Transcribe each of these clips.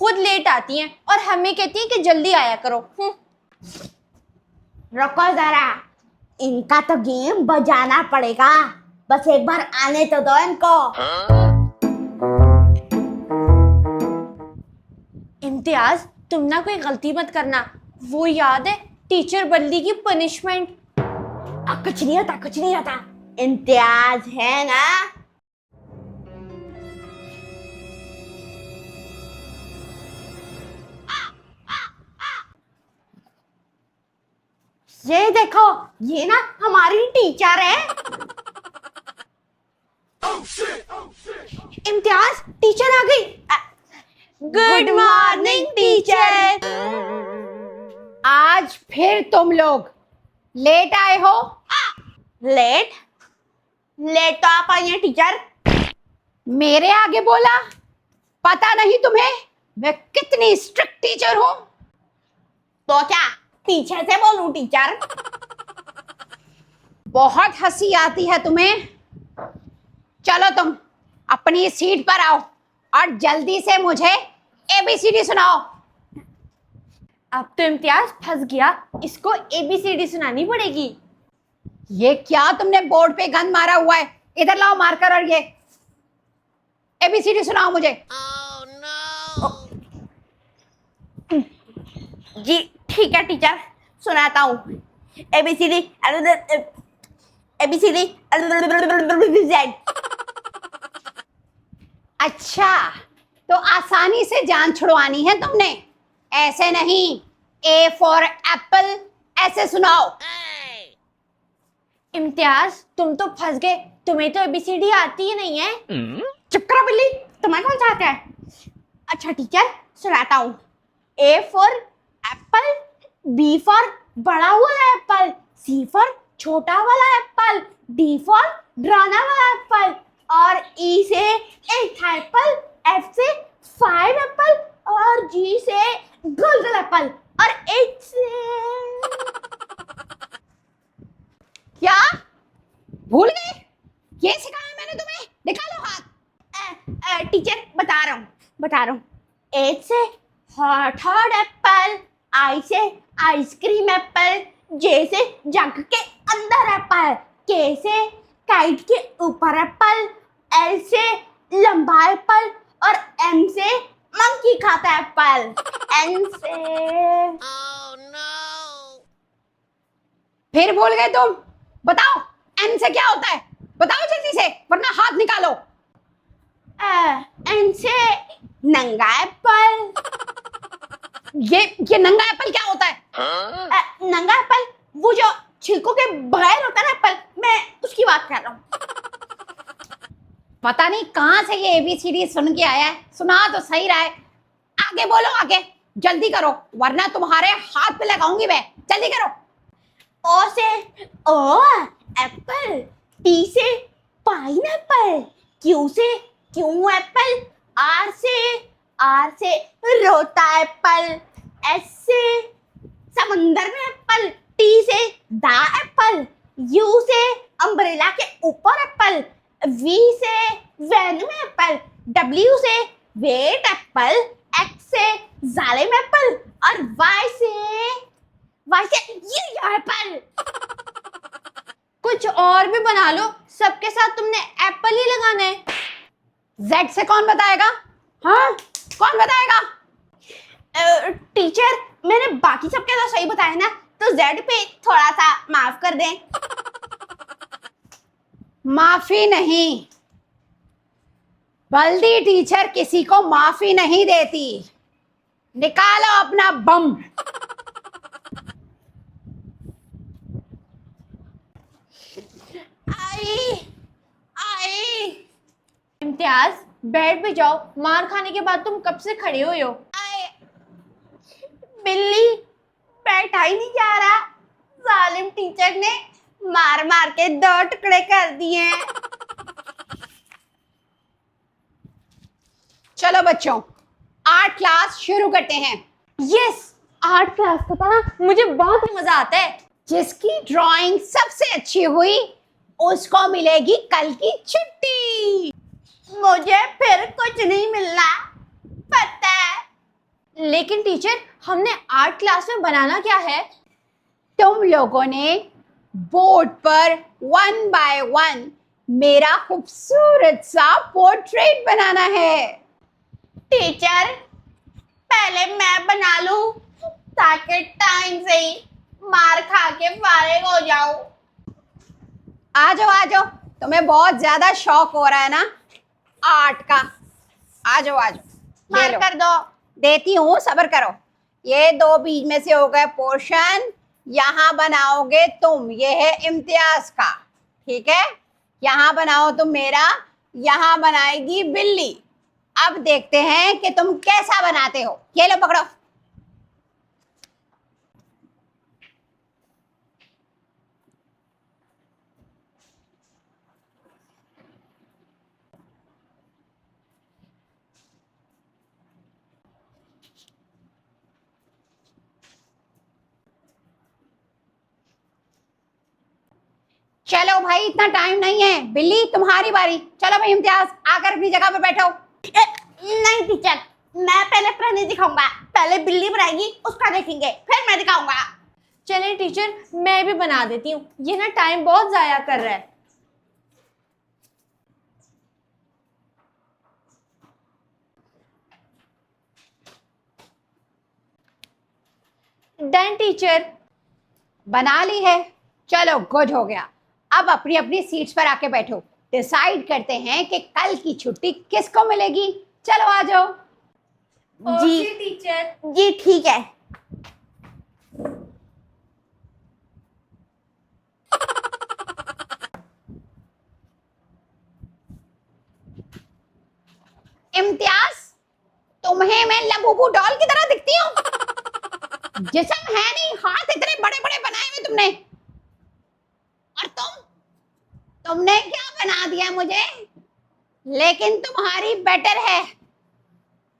खुद लेट आती हैं और हमें कहती हैं कि जल्दी आया करो। रुको जरा, इनका तो गेम बजाना पड़ेगा। बस एक बार आने तो दो इनको। इम्तियाज, तुम ना कोई गलती मत करना। वो याद है टीचर बल्ली की पनिशमेंट? कुछ नहीं होता, कुछ नहीं होता। इम्तियाज है ना। ये देखो, ये ना हमारी टीचर है। इम्तियाज, टीचर आ गई। Good morning teacher. आज फिर तुम लोग लेट आए हो। लेट लेट तो आप आई हैं टीचर। मेरे आगे बोला, पता नहीं तुम्हें मैं कितनी स्ट्रिक्ट टीचर हूं? तो क्या पीछे से बोलूं टीचर? बहुत हंसी आती है तुम्हें। चलो तुम अपनी सीट पर आओ और जल्दी से मुझे ABCD सुनाओ। अब तो इम्तियाज फंस गया, इसको ABCD सुनानी पड़ेगी। ये क्या तुमने बोर्ड पे गंद मारा हुआ है? इधर लाओ मार्कर और ये ABCD सुनाओ मुझे। जी ठीक है टीचर, सुनाता हूँ। ABCD ABCD Z। अच्छा, तो आसानी से जान छुड़वानी है तुमने, ऐसे नहीं। A फॉर एप्पल ऐसे सुनाओ। इम्तियाज, तुम तो फंस गए, तुम्हें तो ABCD आती ही नहीं है। चुप करो बिल्ली, तुम्हें कौन सा आता है? अच्छा टीचर, सुनाता हूँ। A for Apple, B for बड़ा वाला एप्पल, C फॉर छोटा वाला एप्पल, D फॉर डराना वाला एप्पल, और E से 8 एप्पल, F से 5 एप्पल, और G से गोल्डन एप्पल, और H से क्या भूल गए? ये सिखाया मैंने तुम्हें? निकालो हाथ। टीचर बता रहा हूँ। H से हॉट एप्पल, I से आइसक्रीम एप्पल, J से जग के अंदर एप्पल, K से काइट के ऊपर एप्पल, L से लंबा एप्पल, और M से मंकी खाता एप्पल, N से फिर भूल गए तुम? बताओ N से क्या होता है? बताओ जल्दी से, वरना हाथ निकालो। N से नंगा एप्पल। ये नंगा एप्पल क्या होता है? नंगा एप्पल वो जो छिलकों के बगैर होता है ना एप्पल, मैं उसकी बात कर रहा हूँ। पता नहीं कहाँ से ये ABCD सुन के आया है। सुना तो सही रहा है। आगे बोलो, आगे जल्दी करो, वरना तुम्हारे हाथ पे लगाऊंगी मैं। जल्दी करो। O से ओ एप्पल, T से पाइनएप्पल, Q से क्यू एप्पल, R से रोता एप्पल, S से समंदर में एप्पल, T से दा एप्पल, U से अम्ब्रेला के ऊपर एप्पल, V से वैन में एप्पल, W से वेट एप्पल, X से जालिम एप्पल, और Y से ये एप्पल। कुछ और भी बना लो, सबके साथ तुमने एप्पल ही लगाना है। Z से कौन बताएगा? हाँ, कौन बताएगा? टीचर, मैंने बाकी सबके तो सही बताया ना, तो Z पे थोड़ा सा माफ कर दें। माफी नहीं, बल्दी टीचर किसी को माफी नहीं देती। निकालो अपना बम। आई इम्तियाज, बेड पे जाओ, मार खाने के बाद तुम कब से खड़े हुए हो? बिल्ली, बैठा ही नहीं जा रहा। जालिम टीचर ने मार मार के 2 टुकड़े कर दिए। चलो बच्चों, आर्ट क्लास शुरू करते हैं। यस, आर्ट क्लास का था ना, मुझे बहुत मजा आता है। जिसकी ड्राइंग सबसे अच्छी हुई उसको मिलेगी कल की छुट्टी। मुझे फिर कुछ नहीं मिलना, पता है। लेकिन टीचर, हमने आर्ट क्लास में बनाना क्या है? तुम लोगों ने बोर्ड पर 1 बाय 1 मेरा खूबसूरत सा पोर्ट्रेट बनाना है। टीचर, पहले मैं बना लूं ताकि टाइम से ही मार खा के फारिग हो जाऊं। आ जाओ, तुम्हें बहुत ज्यादा शौक हो रहा है ना आर्ट का। आ जाओ, ये मार लो, कर दो। देती हूँ, सब्र करो। ये 2 बीज में से हो गए पोर्शन, यहाँ बनाओगे तुम, ये है इम्तियाज का, ठीक है। यहाँ बनाओ तुम मेरा, यहाँ बनाएगी बिल्ली। अब देखते हैं कि तुम कैसा बनाते हो। ये लो पकड़ो। चलो भाई, इतना टाइम नहीं है। बिल्ली, तुम्हारी बारी। चलो भाई इम्तियाज, आकर अपनी जगह पर बैठो। नहीं टीचर, मैं पहले अपना नहीं दिखाऊंगा। पहले बिल्ली बनाएगी, उसका देखेंगे, फिर मैं दिखाऊंगा। चलिए टीचर, मैं भी बना देती हूँ। ये ना टाइम बहुत जाया कर रहा है। Done teacher. बना ली है। चलो, गुड हो गया। अब अपनी अपनी सीट्स पर आके बैठो। डिसाइड करते हैं कि कल की छुट्टी किसको मिलेगी। चलो आ जाओ। जी टीचर। जी ठीक है। इम्तियाज, तुम्हें मैं लबूबू डॉल की तरह दिखती हूँ? जिस्म है नहीं, हाथ इतने बड़े बड़े बनाए हुए तुमने। और तुमने क्या बना दिया मुझे? लेकिन तुम्हारी बेटर है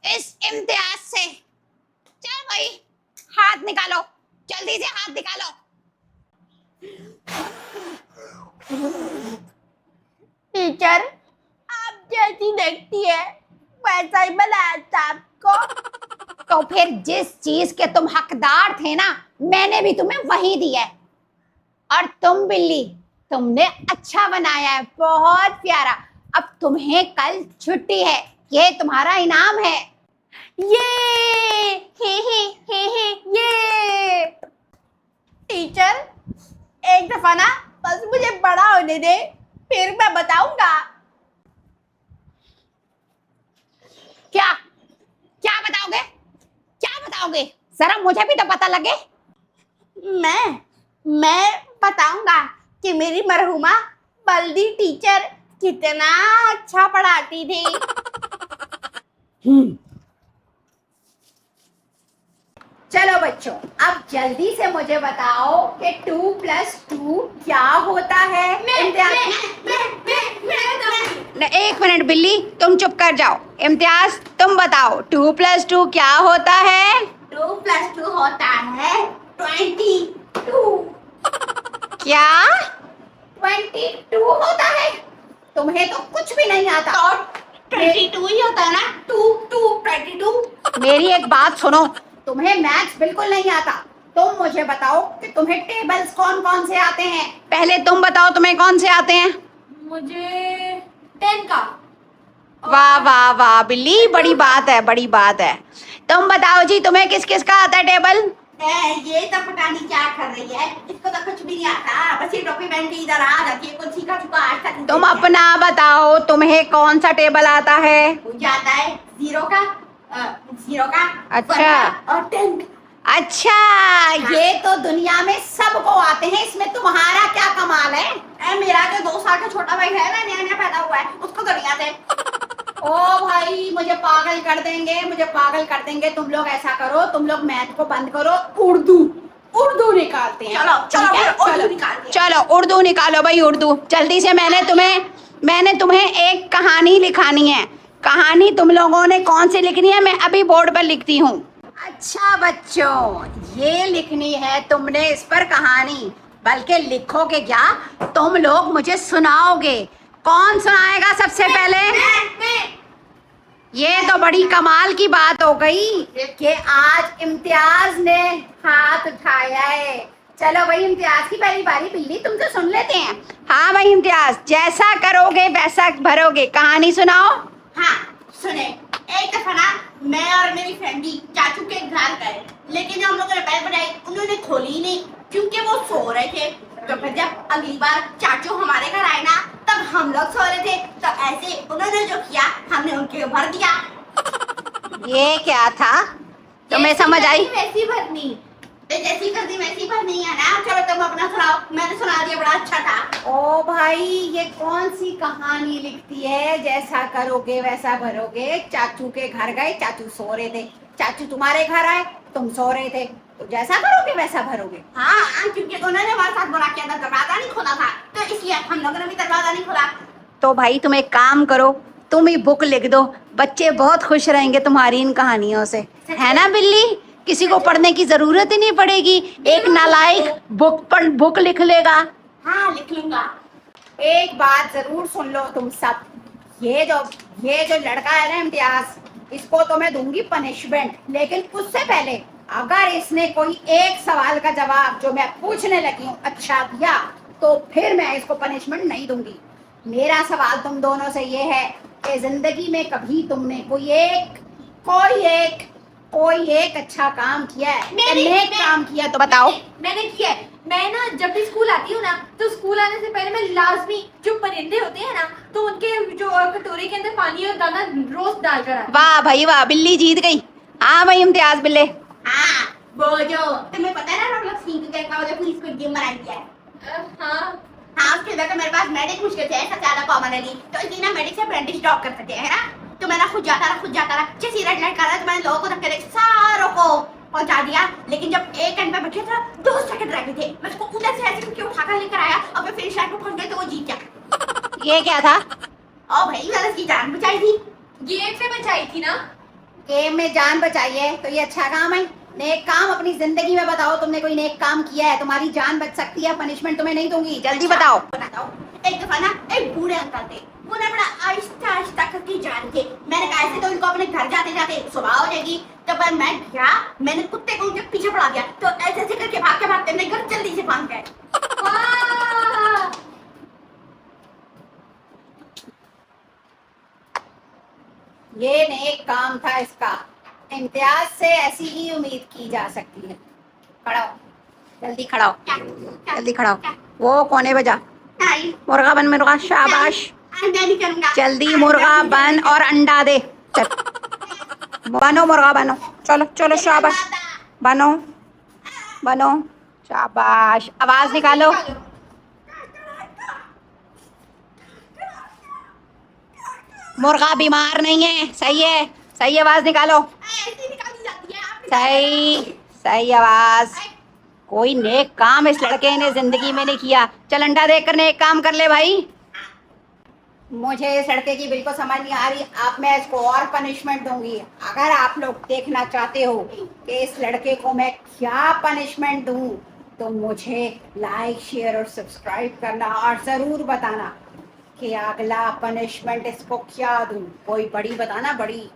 इस इम्तियाज से। चल भाई, हाथ निकालो, जल्दी से हाथ निकालो। टीचर, आप जैसी देखती है वैसा ही बनाया था आपको। तो फिर जिस चीज के तुम हकदार थे ना, मैंने भी तुम्हें वही दिया है। और तुम बिल्ली, तुमने अच्छा बनाया है, बहुत प्यारा। अब तुम्हें कल छुट्टी है, ये तुम्हारा इनाम है। ये ये टीचर, एक दफा ना बस मुझे बड़ा होने दे, फिर मैं बताऊंगा। क्या क्या बताओगे? क्या बताओगे? जरा मुझे भी तो पता लगे। मैं बताऊंगा कि मेरी मरहुमा बल्दी टीचर कितना अच्छा पढ़ाती थी। चलो बच्चों, अब जल्दी से मुझे बताओ कि 2 + 2 क्या होता है। एक मिनट बिल्ली, तुम चुप कर जाओ। इम्तियाज, तुम बताओ 2 + 2 क्या होता है? 2 + 2 होता है 22। क्या 22 होता है? तुम्हें तो कुछ भी नहीं आता। और 22 ही होता है ना। 22। मेरी एक बात सुनो, तुम्हें मैथ्स बिल्कुल नहीं आता। तुम मुझे बताओ कि तुम्हें टेबल्स कौन कौन से आते हैं। पहले तुम बताओ तुम्हें कौन से आते हैं। मुझे 10 का। वाह वाह वाह बिल्ली, बड़ी बात है, बड़ी बात है। तुम बताओ जी, तुम्हें किस किस का आता है टेबल? ये तो पता नहीं क्या कर रही है, इसको तो कुछ भी नहीं आता। बस ये डॉक्यूमेंट इधर आ जाती है, कुछ सीखा चुका आज तक। तुम अपना बताओ, तुम्हें कौन सा टेबल आता है? मुझे आता है 0 का, 0 का, अच्छा। 15 और 10। अच्छा, ये तो दुनिया में सबको आते हैं, इसमें तुम्हारा क्या कमाल है? मेरा जो 2 साल का छोटा भाई है ना, नया नया पैदा हुआ है, उसको तो नहीं आते। ओ भाई, मुझे पागल कर देंगे, मुझे पागल कर देंगे। तुम लोग ऐसा करो, तुम लोग मैथ को बंद करो, उर्दू निकालते हैं। चलो ठीक है? फिर उर्दू निकालते हैं। चलो उर्दू निकालो भाई, उर्दू जल्दी से। मैंने तुम्हें एक कहानी लिखानी है। कहानी तुम लोगों ने कौन सी लिखनी है, मैं अभी बोर्ड पर लिखती हूँ। अच्छा बच्चों, ये लिखनी है तुमने इस पर कहानी, बल्कि लिखोगे क्या, तुम लोग मुझे सुनाओगे। कौन सुनाएगा सबसे पहले? ये तो बड़ी कमाल की बात हो गई कि आज इम्तियाज ने हाथ उठाया है। चलो भाई इम्तियाज की पहली बारी, बिल्ली तुम तो सुन लेते हैं। हाँ भाई इम्तियाज, जैसा करोगे वैसा भरोगे, कहानी सुनाओ। हाँ सुने, एक दफा ना मैं और मेरी फ्रेंड चाचू के घर गए, लेकिन जब हम लोगों ने बेल बजाई उन्होंने खोली ही नहीं क्योंकि वो सो रहे थे। तो फिर जब अगली बार चाचू हमारे घर आए ना, तब हम लोग सो रहे थे, तो ऐसे उन्होंने जो किया हमने उनके भर दिया। ये क्या था, तुम्हें समझ आई? वैसी भरनी, जैसी कर दी वैसी भरनी है ना। चलो तुम अपना सुनाओ, मैंने सुना दिया, बड़ा अच्छा था। ओ भाई ये कौन सी कहानी लिखती है, जैसा करोगे वैसा भरोगे। चाचू के घर गए, चाचू सो रहे थे, चाचू तुम्हारे घर आए, तुम सो रहे थे, तो जैसा करोगे वैसा भरोगे। हाँ क्योंकि उन्होंने हमारे साथ बुरा किया था, दरवाजा नहीं खोला था, तो इसलिए हम लोगों ने भी दरवाजा नहीं खोला। तो भाई तुम एक काम करो, तुम ही बुक लिख दो, बच्चे बहुत खुश रहेंगे तुम्हारी इन कहानियों से, है ना बिल्ली? किसी को पढ़ने की जरूरत ही नहीं पड़ेगी, एक नालायक बुक लिख लेगा। हाँ लिख लूंगा। एक बात जरूर सुन लो तुम सब, ये जो लड़का है ना इम्तियाज, इसको तो मैं दूंगी पनिशमेंट, लेकिन उससे पहले अगर इसने कोई एक सवाल का जवाब जो मैं पूछने लगी हूँ अच्छा दिया, तो फिर मैं इसको पनिशमेंट नहीं दूंगी। मेरा सवाल तुम दोनों से ये है कि जिंदगी में कभी तुमने कोई एक अच्छा काम किया है, नेक काम किया तो बताओ। मैंने किया है। मैं ना जब भी स्कूल आती हूँ ना, तो स्कूल आने से पहले मैं लाजमी जो परिंदे होते हैं ना, तो उनके जो कटोरे के अंदर पानी और दाना रोज डाल कर आती हूँ। वाह भाई वाह, बिल्ली जीत गई। हाँ भाई इम्तियाज बिल्ले। हाँ वो जो तुम्हें पता है ना, हम लोग सिंह के का जो पुलिस को गेम बनाई दिया है। हाँ उसके अंदर तो मेरे पास मेडिक मुश्किल से सबसे ज्यादा कॉमनली, तो इसलिए ना मेडिक से अप्रेंटिस ड्रॉप कर सकते हैं, है ना। तो मैं ना खुद जाता रहा जैसे रेड लाइट कर रहा, तो मैंने लोगों को धक्के देके सारों को पहुंचा दिया। लेकिन जब एक एंड पे बैठे था, 2 सेकंड रह गए थे, मैं उसको उधर से ऐसे करके उठाकर लेकर आया और मैं फिनिश लाइन पे पहुंच गई, तो वो जीत गया। ये क्या था? ओ भाई मैंने उसकी जान बचाई थी। गेम से बचाई थी ना। गेम में जान बचाई है तो ये अच्छा काम है। नेक काम अपनी जिंदगी में बताओ, तुमने कोई नेक काम किया है, तुम्हारी जान बच सकती है, पनिशमेंट तुम्हें नहीं दूंगी, जल्दी बताओ। बताता हूँ। एक दफा ना एक बूढ़े अंकल थे, वो ना बड़ा आहिस्ता करके जा रहे थे। मैंने कहा ऐसे तो इनको अपने घर जाते जाते सुबह हो जाएगी। तो पर मैं क्या, मैंने कुत्ते को उनके पीछे पड़ा दिया, तो ऐसे करके भागते अपने घर जल्दी से पहुंच गए। ये नेक काम था इसका, इम्तियाज से ऐसी ही उम्मीद की जा सकती है। खड़ा हो, जल्दी खड़ा हो, जल्दी खड़ा हो। वो कोने बजा, मुर्गा बन मुर्गा, शाबाश। मैं नहीं करूंगा। जल्दी मुर्गा बन और अंडा दे, चल बनो मुर्गा बनो, चलो चलो शाबाश, बनो शाबाश। आवाज निकालो। मुर्गा बीमार नहीं है, सही आवाज निकालो। ऐसे निकाली जाती है। सही आवाज। कोई नेक काम इस लड़के ने जिंदगी में नहीं किया। चल अंडा देकर नेक काम कर ले भाई। मुझे इस लड़के की बिल्कुल समझ नहीं आ रही, अब मैं इसको और पनिशमेंट दूंगी। अगर आप लोग देखना चाहते हो कि इस लड़के को मैं क्या पनिशमेंट दूं, तो मुझे लाइक शेयर और सब्सक्राइब करना और ज़रूर बताना कि अगला पनिशमेंट इसको क्या दूं। कोई बड़ी बताना, बड़ी।